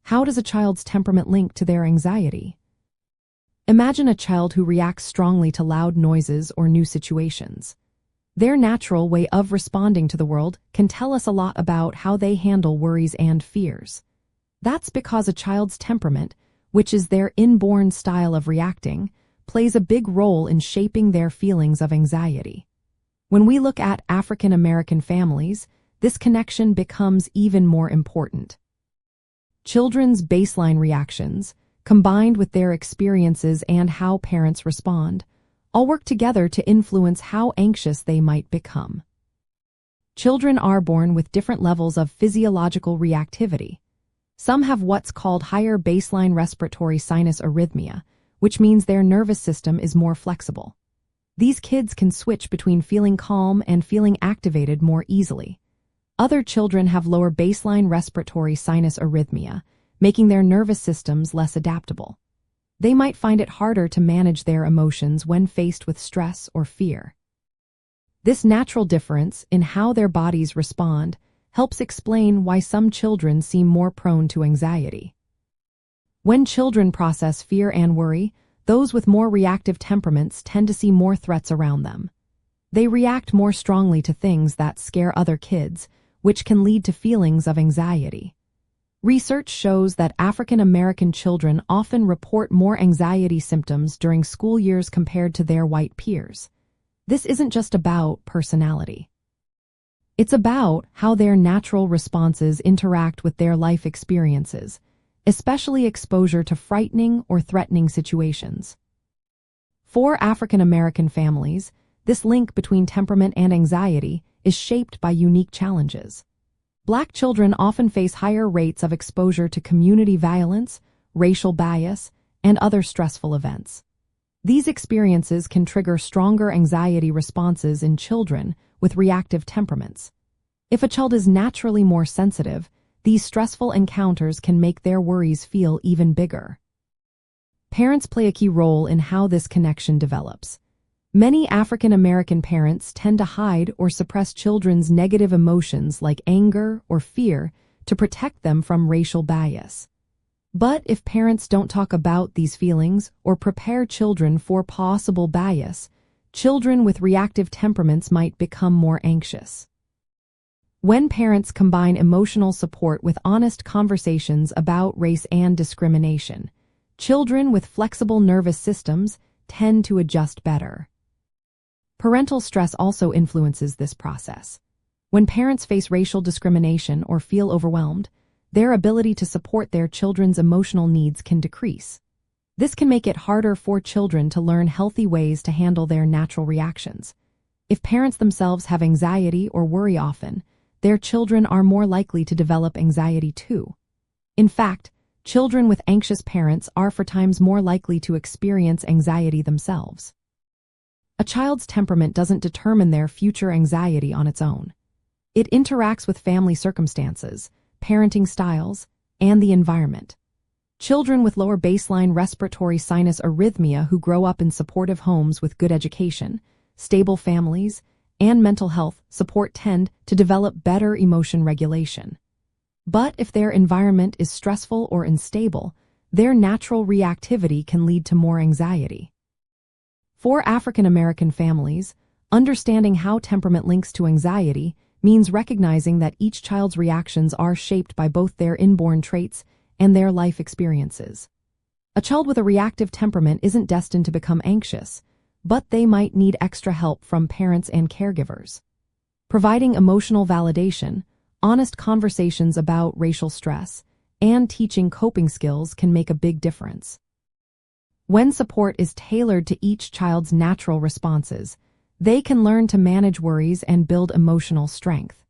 How does a child's temperament link to their anxiety? Imagine a child who reacts strongly to loud noises or new situations. Their natural way of responding to the world can tell us a lot about how they handle worries and fears. That's because a child's temperament, which is their inborn style of reacting, plays a big role in shaping their feelings of anxiety. When we look at African American families, this connection becomes even more important. Children's baseline reactions, combined with their experiences and how parents respond, all work together to influence how anxious they might become. Children are born with different levels of physiological reactivity. Some have what's called higher baseline respiratory sinus arrhythmia, which means their nervous system is more flexible. These kids can switch between feeling calm and feeling activated more easily. Other children have lower baseline respiratory sinus arrhythmia, making their nervous systems less adaptable. They might find it harder to manage their emotions when faced with stress or fear. This natural difference in how their bodies respond helps explain why some children seem more prone to anxiety. When children process fear and worry, those with more reactive temperaments tend to see more threats around them. They react more strongly to things that scare other kids, which can lead to feelings of anxiety. Research shows that African American children often report more anxiety symptoms during school years compared to their white peers. This isn't just about personality. It's about how their natural responses interact with their life experiences, especially exposure to frightening or threatening situations. For African American families, this link between temperament and anxiety is shaped by unique challenges. Black children often face higher rates of exposure to community violence, racial bias, and other stressful events. These experiences can trigger stronger anxiety responses in children with reactive temperaments. If a child is naturally more sensitive, these stressful encounters can make their worries feel even bigger. Parents play a key role in how this connection develops. Many African American parents tend to hide or suppress children's negative emotions like anger or fear to protect them from racial bias. But if parents don't talk about these feelings or prepare children for possible bias, children with reactive temperaments might become more anxious. When parents combine emotional support with honest conversations about race and discrimination, children with flexible nervous systems tend to adjust better. Parental stress also influences this process. When parents face racial discrimination or feel overwhelmed, their ability to support their children's emotional needs can decrease. This can make it harder for children to learn healthy ways to handle their natural reactions. If parents themselves have anxiety or worry often, their children are more likely to develop anxiety too. In fact, children with anxious parents are 4 times more likely to experience anxiety themselves. A child's temperament doesn't determine their future anxiety on its own. It interacts with family circumstances, parenting styles, and the environment. Children with lower baseline respiratory sinus arrhythmia who grow up in supportive homes with good education, stable families, and mental health support tend to develop better emotion regulation. But if their environment is stressful or unstable, their natural reactivity can lead to more anxiety. For African American families, understanding how temperament links to anxiety means recognizing that each child's reactions are shaped by both their inborn traits and their life experiences. A child with a reactive temperament isn't destined to become anxious, but they might need extra help from parents and caregivers. Providing emotional validation, honest conversations about racial stress, and teaching coping skills can make a big difference. When support is tailored to each child's natural responses, they can learn to manage worries and build emotional strength.